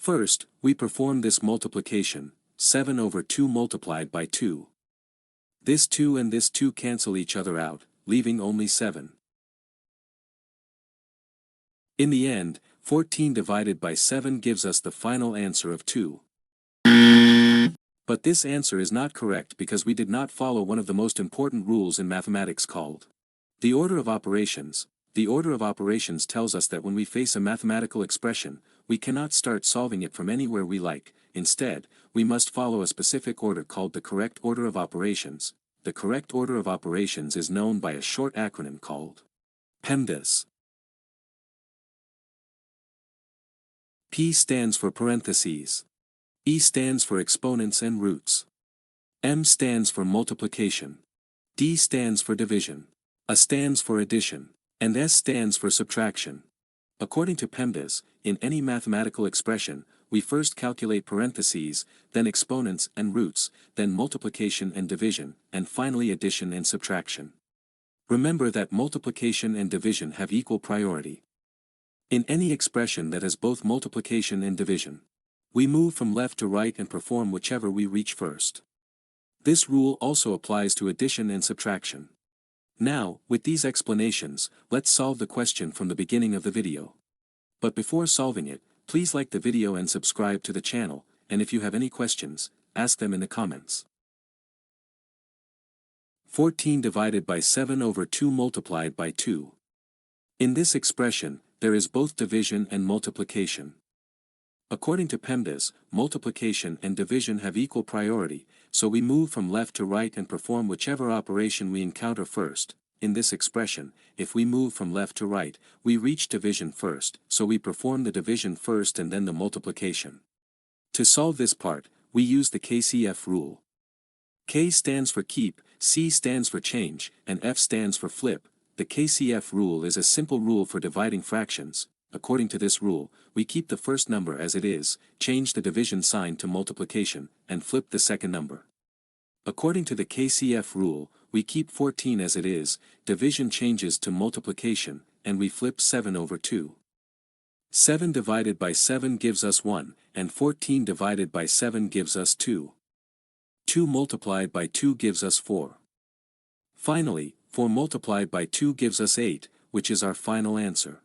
First, we perform this multiplication, 7 over 2 multiplied by 2. This 2 and this 2 cancel each other out, leaving only 7. In the end, 14 divided by 7 gives us the final answer of 2. But this answer is not correct because we did not follow one of the most important rules in mathematics called the order of operations. The order of operations tells us that when we face a mathematical expression, we cannot start solving it from anywhere we like. Instead, we must follow a specific order called the correct order of operations. The correct order of operations is known by a short acronym called PEMDAS. P stands for parentheses. E stands for exponents and roots. M stands for multiplication. D stands for division. A stands for addition. And S stands for subtraction. According to PEMDAS, in any mathematical expression, we first calculate parentheses, then exponents and roots, then multiplication and division, and finally addition and subtraction. Remember that multiplication and division have equal priority. In any expression that has both multiplication and division, we move from left to right and perform whichever we reach first. This rule also applies to addition and subtraction. Now, with these explanations, let's solve the question from the beginning of the video. But before solving it, please like the video and subscribe to the channel, and if you have any questions, ask them in the comments. 14 divided by 7 over 2 multiplied by 2. In this expression, there is both division and multiplication. According to PEMDAS, multiplication and division have equal priority, so we move from left to right and perform whichever operation we encounter first. In this expression, if we move from left to right, we reach division first, so we perform the division first and then the multiplication. To solve this part, we use the KCF rule. K stands for keep, C stands for change, and F stands for flip. The KCF rule is a simple rule for dividing fractions. According to this rule, we keep the first number as it is, change the division sign to multiplication, and flip the second number. According to the KCF rule, we keep 14 as it is, division changes to multiplication, and we flip 7 over 2. 7 divided by 7 gives us 1, and 14 divided by 7 gives us 2. 2 multiplied by 2 gives us 4. Finally, 4 multiplied by 2 gives us 8, which is our final answer.